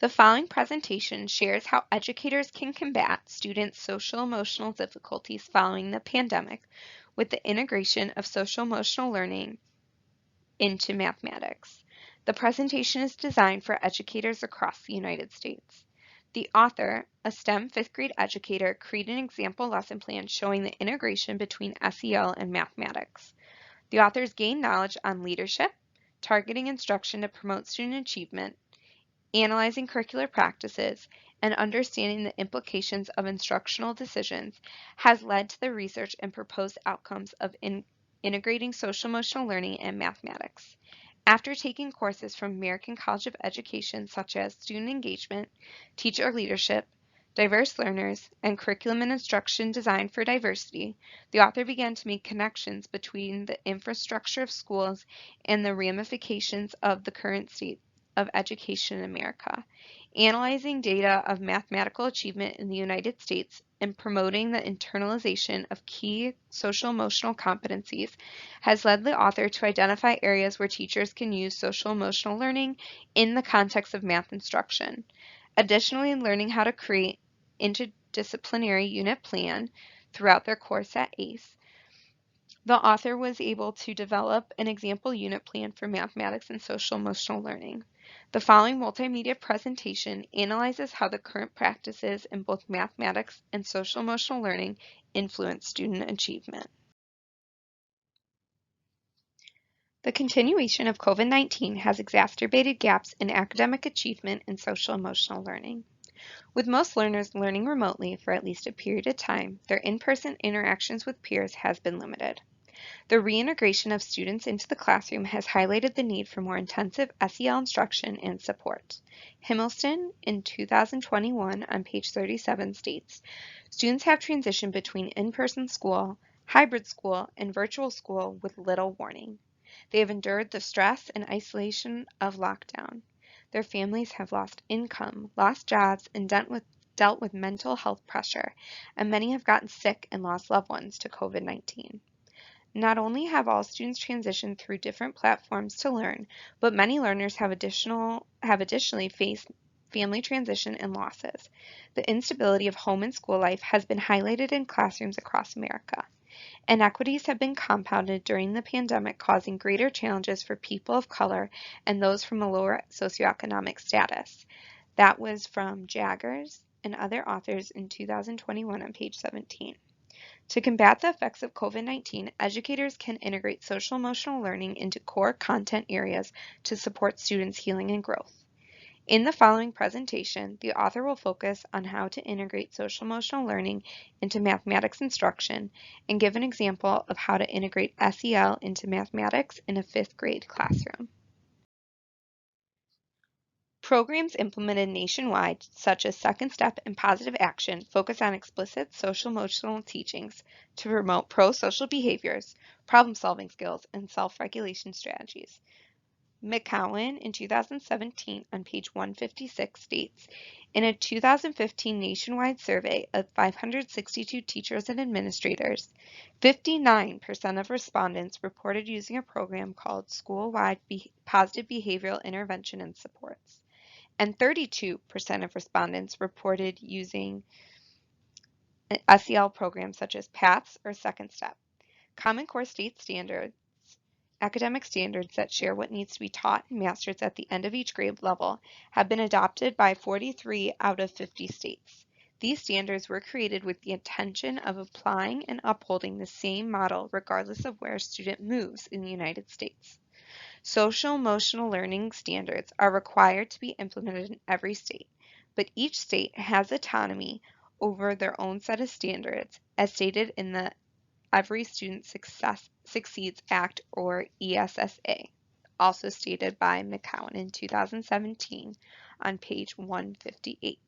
The following presentation shares how educators can combat students' social-emotional difficulties following the pandemic with the integration of social-emotional learning into mathematics. The presentation is designed for educators across the United States. The author, a STEM 5th grade educator, created an example lesson plan showing the integration between SEL and mathematics. The authors gained knowledge on leadership, targeting instruction to promote student achievement, analyzing curricular practices, and understanding the implications of instructional decisions has led to the research and proposed outcomes of integrating social-emotional learning and mathematics. After taking courses from American College of Education such as student engagement, teacher leadership, diverse learners, and curriculum and instruction designed for diversity, the author began to make connections between the infrastructure of schools and the ramifications of the current state of education in America, analyzing data of mathematical achievement in the United States and promoting the internalization of key social-emotional competencies has led the author to identify areas where teachers can use social-emotional learning in the context of math instruction. Additionally, learning how to create interdisciplinary unit plan throughout their course at ACE, the author was able to develop an example unit plan for mathematics and social-emotional learning. The following multimedia presentation analyzes how the current practices in both mathematics and social-emotional learning influence student achievement. The continuation of COVID-19 has exacerbated gaps in academic achievement and social-emotional learning. With most learners learning remotely for at least a period of time, their in-person interactions with peers has been limited. The reintegration of students into the classroom has highlighted the need for more intensive SEL instruction and support. Himmelston in 2021 on page 37 states, students have transitioned between in-person school, hybrid school, and virtual school with little warning. They have endured the stress and isolation of lockdown. Their families have lost income, lost jobs, and dealt with mental health pressure, and many have gotten sick and lost loved ones to COVID-19. Not only have all students transitioned through different platforms to learn, but many learners have additionally faced family transition and losses. The instability of home and school life has been highlighted in classrooms across America. Inequities have been compounded during the pandemic, causing greater challenges for people of color and those from a lower socioeconomic status. That was from Jaggers and other authors in 2021 on page 17. To combat the effects of COVID-19, educators can integrate social-emotional learning into core content areas to support students' healing and growth. In the following presentation, the author will focus on how to integrate social-emotional learning into mathematics instruction and give an example of how to integrate SEL into mathematics in a 5th grade classroom. Programs implemented nationwide, such as Second Step and Positive Action, focus on explicit social-emotional teachings to promote pro-social behaviors, problem-solving skills, and self-regulation strategies. McCowan in 2017 on page 156 states, in a 2015 nationwide survey of 562 teachers and administrators, 59% of respondents reported using a program called School-Wide Positive Behavioral Intervention and Supports, and 32% of respondents reported using SEL programs such as PATHS or Second Step. Common Core state standards, academic standards that share what needs to be taught and mastered at the end of each grade level, have been adopted by 43 out of 50 states. These standards were created with the intention of applying and upholding the same model regardless of where a student moves in the United States. Social-emotional learning standards are required to be implemented in every state, but each state has autonomy over their own set of standards, as stated in the Every Student Succeeds Act, or ESSA, also stated by McCowan in 2017 on page 158.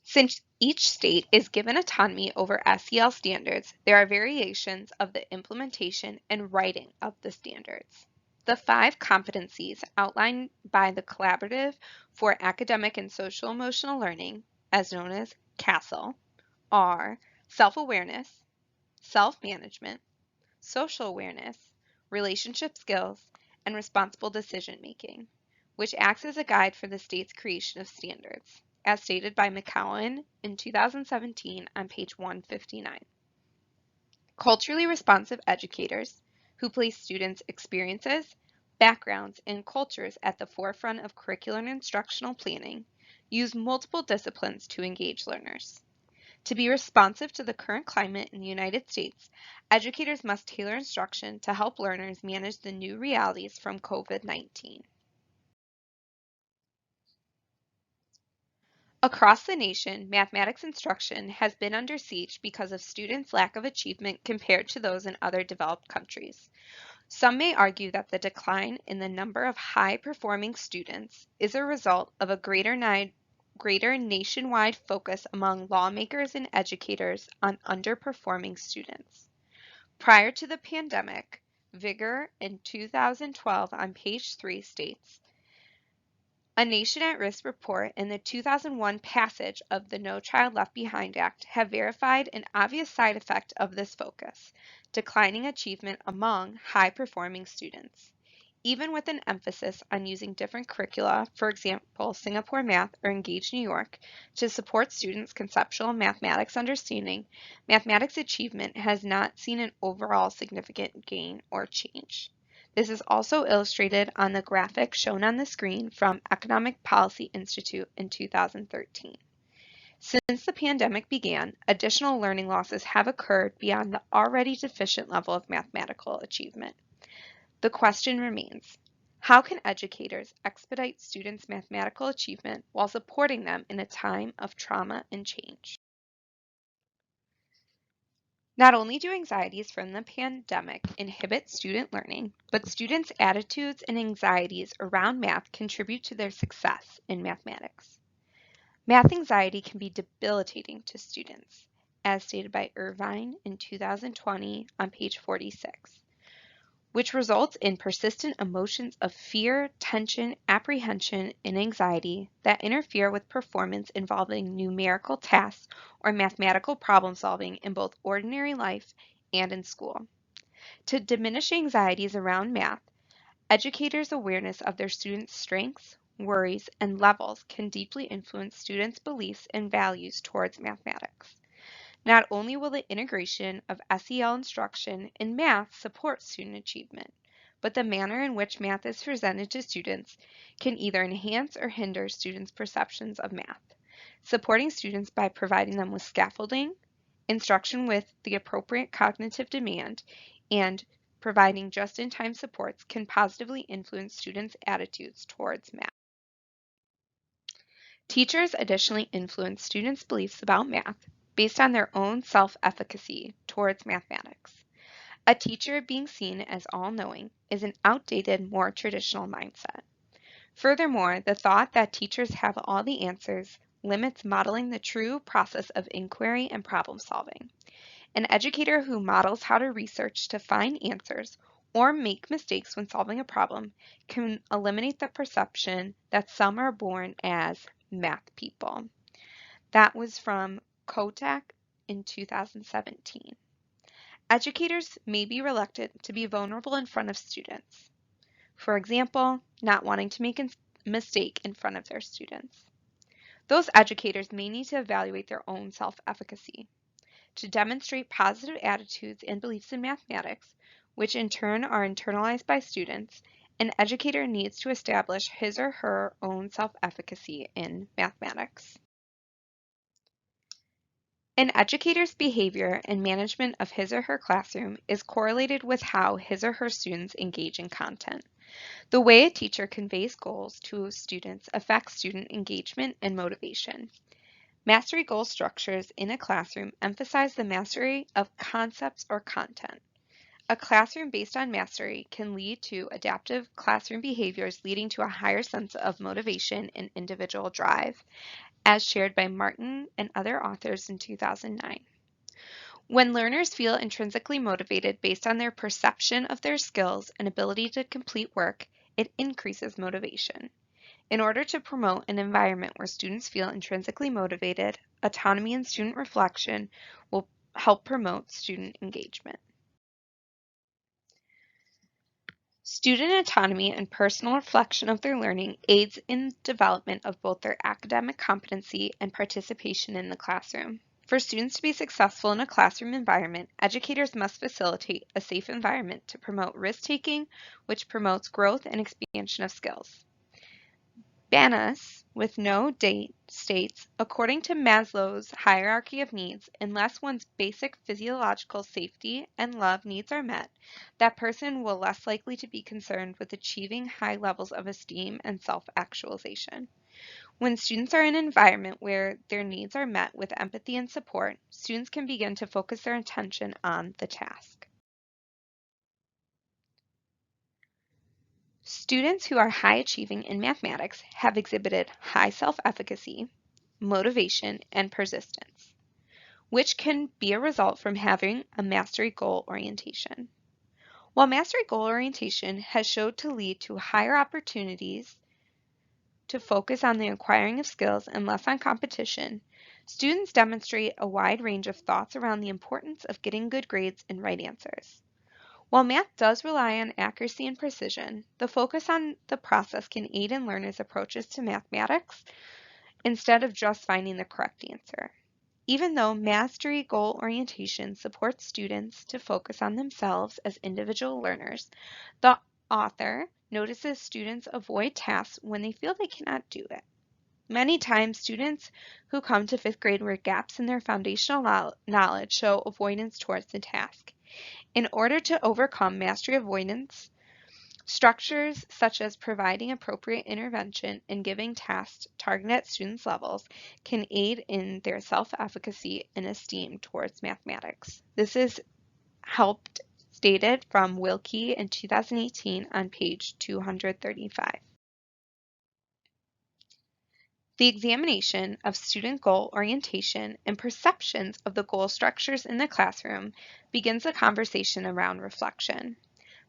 Since each state is given autonomy over SEL standards, there are variations of the implementation and writing of the standards. The 5 competencies outlined by the Collaborative for Academic and Social-Emotional Learning, as known as CASEL, are self-awareness, self-management, social awareness, relationship skills, and responsible decision-making, which acts as a guide for the state's creation of standards, as stated by McCowan in 2017 on page 159. Culturally responsive educators, who place students' experiences, backgrounds, and cultures at the forefront of curricular and instructional planning, use multiple disciplines to engage learners. To be responsive to the current climate in the United States, educators must tailor instruction to help learners manage the new realities from COVID-19. Across the nation, mathematics instruction has been under siege because of students' lack of achievement compared to those in other developed countries. Some may argue that the decline in the number of high-performing students is a result of a greater nationwide focus among lawmakers and educators on underperforming students. Prior to the pandemic, Vigor in 2012 on page 3 states, "A Nation at Risk report and the 2001 passage of the No Child Left Behind Act have verified an obvious side effect of this focus, declining achievement among high-performing students. Even with an emphasis on using different curricula, for example, Singapore Math or Engage New York, to support students' conceptual mathematics understanding, mathematics achievement has not seen an overall significant gain or change." This is also illustrated on the graphic shown on the screen from Economic Policy Institute in 2013. Since the pandemic began, additional learning losses have occurred beyond the already deficient level of mathematical achievement. The question remains, how can educators expedite students' mathematical achievement while supporting them in a time of trauma and change? Not only do anxieties from the pandemic inhibit student learning, but students' attitudes and anxieties around math contribute to their success in mathematics. Math anxiety can be debilitating to students, as stated by Irvine in 2020 on page 46. Which results in persistent emotions of fear, tension, apprehension, and anxiety that interfere with performance involving numerical tasks or mathematical problem solving in both ordinary life and in school. To diminish anxieties around math, educators' awareness of their students' strengths, worries, and levels can deeply influence students' beliefs and values towards mathematics. Not only will the integration of SEL instruction in math support student achievement, but the manner in which math is presented to students can either enhance or hinder students' perceptions of math. Supporting students by providing them with scaffolding, instruction with the appropriate cognitive demand, and providing just-in-time supports can positively influence students' attitudes towards math. Teachers additionally influence students' beliefs about math based on their own self-efficacy towards mathematics. A teacher being seen as all-knowing is an outdated, more traditional mindset. Furthermore, the thought that teachers have all the answers limits modeling the true process of inquiry and problem solving. An educator who models how to research to find answers or make mistakes when solving a problem can eliminate the perception that some are born as math people. That was from Kotak in 2017. Educators may be reluctant to be vulnerable in front of students. For example, not wanting to make a mistake in front of their students. Those educators may need to evaluate their own self-efficacy. To demonstrate positive attitudes and beliefs in mathematics, which in turn are internalized by students, an educator needs to establish his or her own self-efficacy in mathematics. An educator's behavior and management of his or her classroom is correlated with how his or her students engage in content. The way a teacher conveys goals to students affects student engagement and motivation. Mastery goal structures in a classroom emphasize the mastery of concepts or content. A classroom based on mastery can lead to adaptive classroom behaviors leading to a higher sense of motivation and individual drive, as shared by Martin and other authors in 2009. When learners feel intrinsically motivated based on their perception of their skills and ability to complete work, it increases motivation. In order to promote an environment where students feel intrinsically motivated, autonomy and student reflection will help promote student engagement. Student autonomy and personal reflection of their learning aids in development of both their academic competency and participation in the classroom. For students to be successful in a classroom environment, educators must facilitate a safe environment to promote risk-taking, which promotes growth and expansion of skills. Banus, with no date, states, according to Maslow's hierarchy of needs, unless one's basic physiological safety and love needs are met, that person will less likely to be concerned with achieving high levels of esteem and self-actualization. When students are in an environment where their needs are met with empathy and support, students can begin to focus their attention on the task. Students who are high achieving in mathematics have exhibited high self-efficacy, motivation, and persistence, which can be a result from having a mastery goal orientation. While mastery goal orientation has shown to lead to higher opportunities to focus on the acquiring of skills and less on competition, students demonstrate a wide range of thoughts around the importance of getting good grades and right answers. While math does rely on accuracy and precision, the focus on the process can aid in learners' approaches to mathematics instead of just finding the correct answer. Even though mastery goal orientation supports students to focus on themselves as individual learners, the author notices students avoid tasks when they feel they cannot do it. Many times, students who come to fifth grade where gaps in their foundational knowledge show avoidance towards the task. In order to overcome mastery avoidance, structures such as providing appropriate intervention and giving tasks targeted at students' levels can aid in their self-efficacy and esteem towards mathematics. This is helped stated from Wilkie in 2018 on page 235. The examination of student goal orientation and perceptions of the goal structures in the classroom begins a conversation around reflection.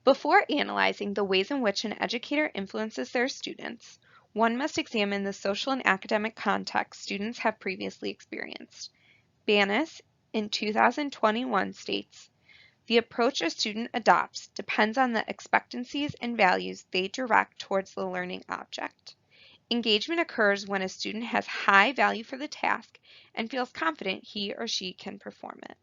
Before analyzing the ways in which an educator influences their students, one must examine the social and academic context students have previously experienced. Banus in 2021 states, the approach a student adopts depends on the expectancies and values they direct towards the learning object. Engagement occurs when a student has high value for the task and feels confident he or she can perform it.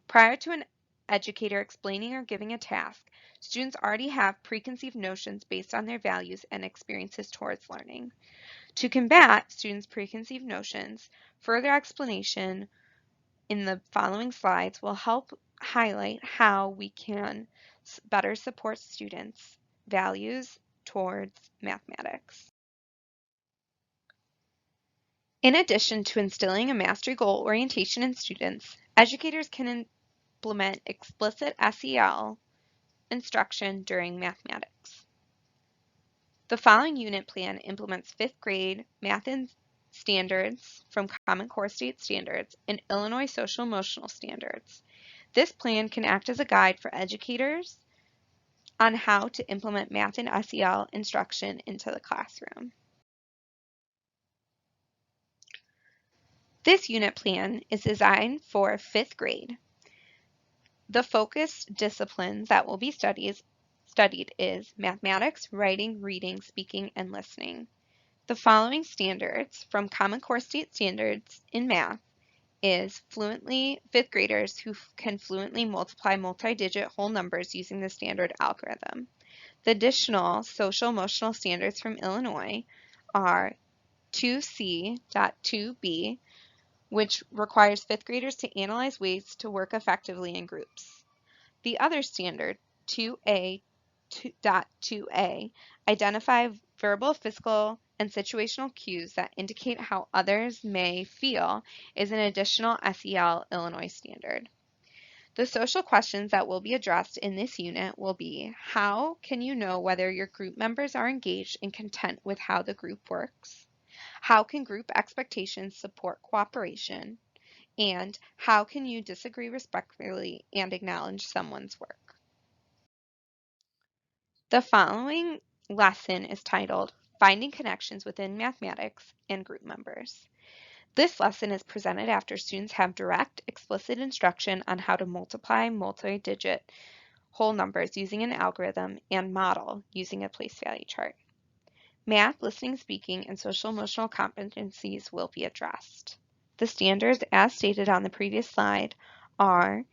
Prior to an educator explaining or giving a task, students already have preconceived notions based on their values and experiences towards learning. To combat students' preconceived notions, further explanation in the following slides will help highlight how we can better support students' values towards mathematics. In addition to instilling a mastery goal orientation in students, educators can implement explicit SEL instruction during mathematics. The following unit plan implements 5th grade math and standards from Common Core State Standards and Illinois Social Emotional Standards. This plan can act as a guide for educators on how to implement math and SEL instruction into the classroom. This unit plan is designed for 5th grade. The focused disciplines that will be studied is mathematics, writing, reading, speaking, and listening. The following standards from Common Core State Standards in math is 5th graders who can fluently multiply multi-digit whole numbers using the standard algorithm. The additional social emotional standards from Illinois are 2C.2b, which requires 5th graders to analyze ways to work effectively in groups. The other standard, 2A.2a, identify verbal, physical, and situational cues that indicate how others may feel, is an additional SEL Illinois standard. The social questions that will be addressed in this unit will be, how can you know whether your group members are engaged and content with how the group works? How can group expectations support cooperation? And how can you disagree respectfully and acknowledge someone's work? The following lesson is titled Finding Connections Within Mathematics and Group Members. This lesson is presented after students have direct, explicit instruction on how to multiply multi-digit whole numbers using an algorithm, and model using a place value chart. Math, listening, speaking, and social emotional competencies will be addressed. The standards, as stated on the previous slide, are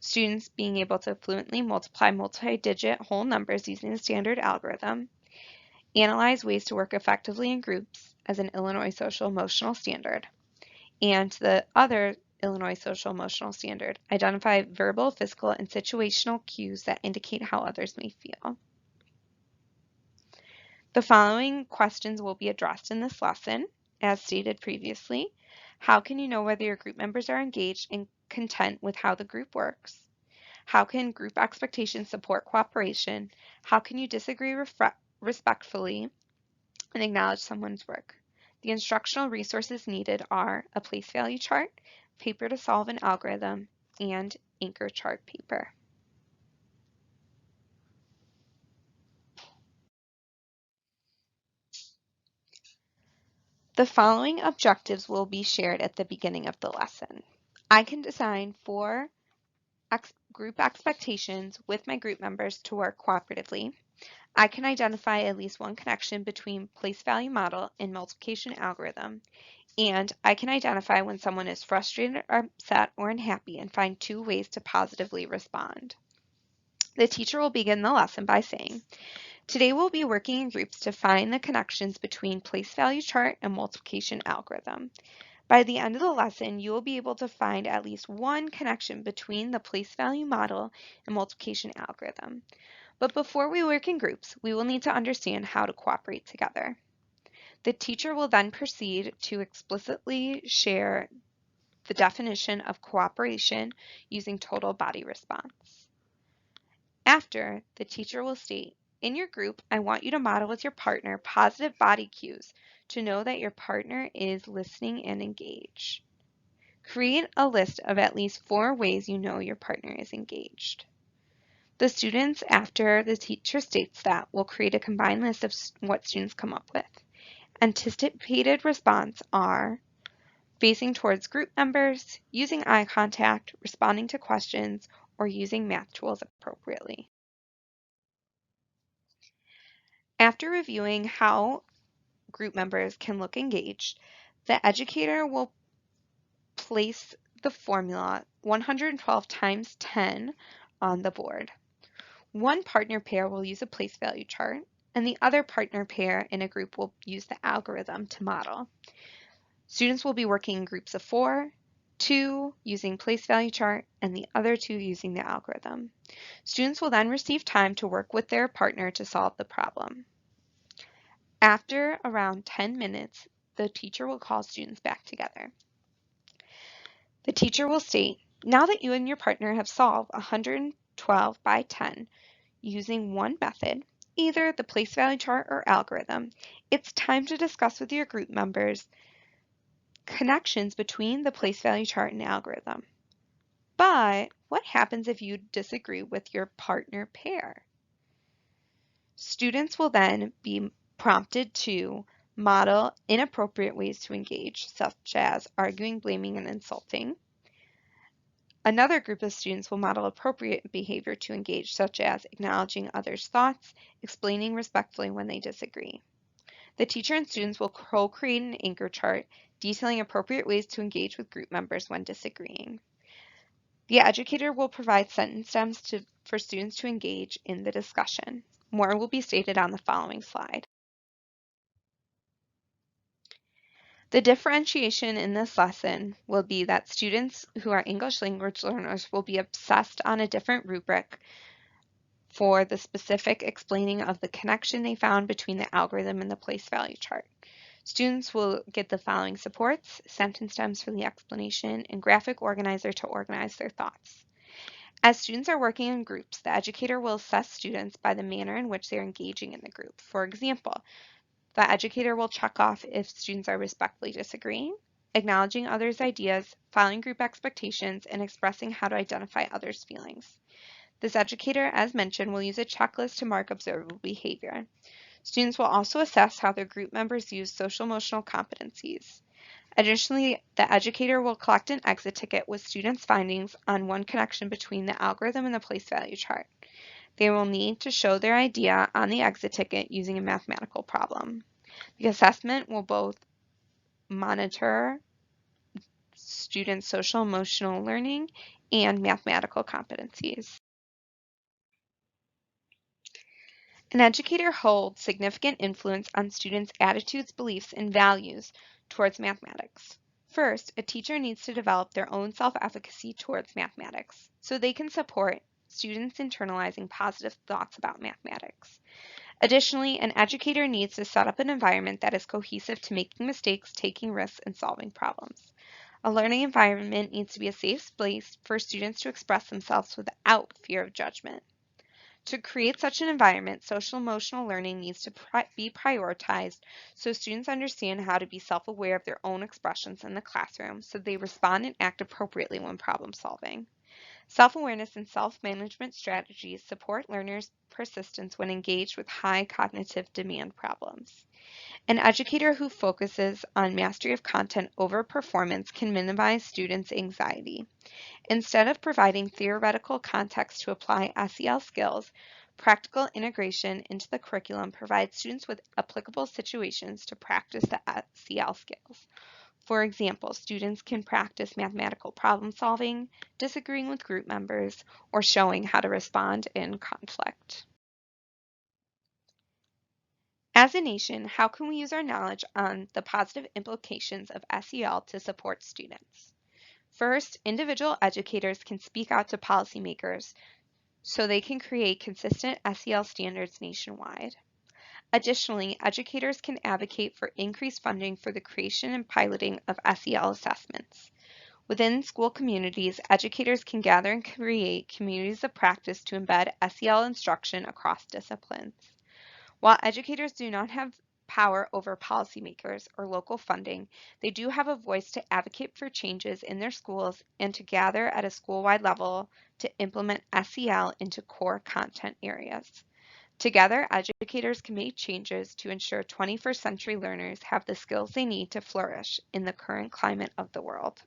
students being able to fluently multiply multi-digit whole numbers using the standard algorithm, analyze ways to work effectively in groups as an Illinois social emotional standard, and the other Illinois social emotional standard, identify verbal, physical, and situational cues that indicate how others may feel. The following questions will be addressed in this lesson, as stated previously. How can you know whether your group members are engaged and content with how the group works? How can group expectations support cooperation? How can you disagree respectfully and acknowledge someone's work? The instructional resources needed are a place value chart, paper to solve an algorithm, and anchor chart paper. The following objectives will be shared at the beginning of the lesson. I can design 4 group expectations with my group members to work cooperatively. I can identify at least one connection between place value model and multiplication algorithm. And I can identify when someone is frustrated, upset, or unhappy and find 2 ways to positively respond. The teacher will begin the lesson by saying, today we'll be working in groups to find the connections between place value chart and multiplication algorithm. By the end of the lesson, you will be able to find at least one connection between the place value model and multiplication algorithm. But before we work in groups, we will need to understand how to cooperate together. The teacher will then proceed to explicitly share the definition of cooperation using total body response. After, the teacher will state, in your group, I want you to model with your partner positive body cues to know that your partner is listening and engaged. Create a list of at least 4 ways you know your partner is engaged. The students, after the teacher states that, will create a combined list of what students come up with. Anticipated response are facing towards group members, using eye contact, responding to questions, or using math tools appropriately. After reviewing how group members can look engaged, the educator will place the formula 112 times 10 on the board. One partner pair will use a place value chart, and the other partner pair in a group will use the algorithm to model. Students will be working in groups of 4, 2 using place value chart, and the other 2 using the algorithm. Students will then receive time to work with their partner to solve the problem. After around 10 minutes, the teacher will call students back together. The teacher will state, now that you and your partner have solved 112 by 10 using one method, either the place value chart or algorithm, it's time to discuss with your group members connections between the place value chart and algorithm. But what happens if you disagree with your partner pair? Students will then be prompted to model inappropriate ways to engage, such as arguing, blaming, and insulting. Another group of students will model appropriate behavior to engage, such as acknowledging others' thoughts, explaining respectfully when they disagree. The teacher and students will co-create an anchor chart detailing appropriate ways to engage with group members when disagreeing. The educator will provide sentence stems for students to engage in the discussion. More will be stated on the following slide. The differentiation in this lesson will be that students who are English language learners will be assessed on a different rubric for the specific explaining of the connection they found between the algorithm and the place value chart. Students will get the following supports, sentence stems for the explanation, and graphic organizer to organize their thoughts. As students are working in groups, the educator will assess students by the manner in which they are engaging in the group. For example, the educator will check off if students are respectfully disagreeing, acknowledging others' ideas, following group expectations, and expressing how to identify others' feelings. This educator, as mentioned, will use a checklist to mark observable behavior. Students will also assess how their group members use social emotional competencies. Additionally, the educator will collect an exit ticket with students' findings on one connection between the algorithm and the place value chart. They will need to show their idea on the exit ticket using a mathematical problem. The assessment will both monitor students' social emotional learning and mathematical competencies. An educator holds significant influence on students' attitudes, beliefs, and values towards mathematics. First, a teacher needs to develop their own self-efficacy towards mathematics so they can support students internalizing positive thoughts about mathematics. Additionally, an educator needs to set up an environment that is cohesive to making mistakes, taking risks, and solving problems. A learning environment needs to be a safe place for students to express themselves without fear of judgment. To create such an environment, social emotional learning needs to be prioritized so students understand how to be self-aware of their own expressions in the classroom so they respond and act appropriately when problem solving. Self-awareness and self-management strategies support learners' persistence when engaged with high cognitive demand problems. An educator who focuses on mastery of content over performance can minimize students' anxiety. Instead of providing theoretical context to apply SEL skills, practical integration into the curriculum provides students with applicable situations to practice the SEL skills. For example, students can practice mathematical problem solving, disagreeing with group members, or showing how to respond in conflict. As a nation, how can we use our knowledge on the positive implications of SEL to support students? First, individual educators can speak out to policymakers so they can create consistent SEL standards nationwide. Additionally, educators can advocate for increased funding for the creation and piloting of SEL assessments. Within school communities, educators can gather and create communities of practice to embed SEL instruction across disciplines. While educators do not have power over policymakers or local funding, they do have a voice to advocate for changes in their schools and to gather at a school-wide level to implement SEL into core content areas. Together, educators can make changes to ensure 21st century learners have the skills they need to flourish in the current climate of the world.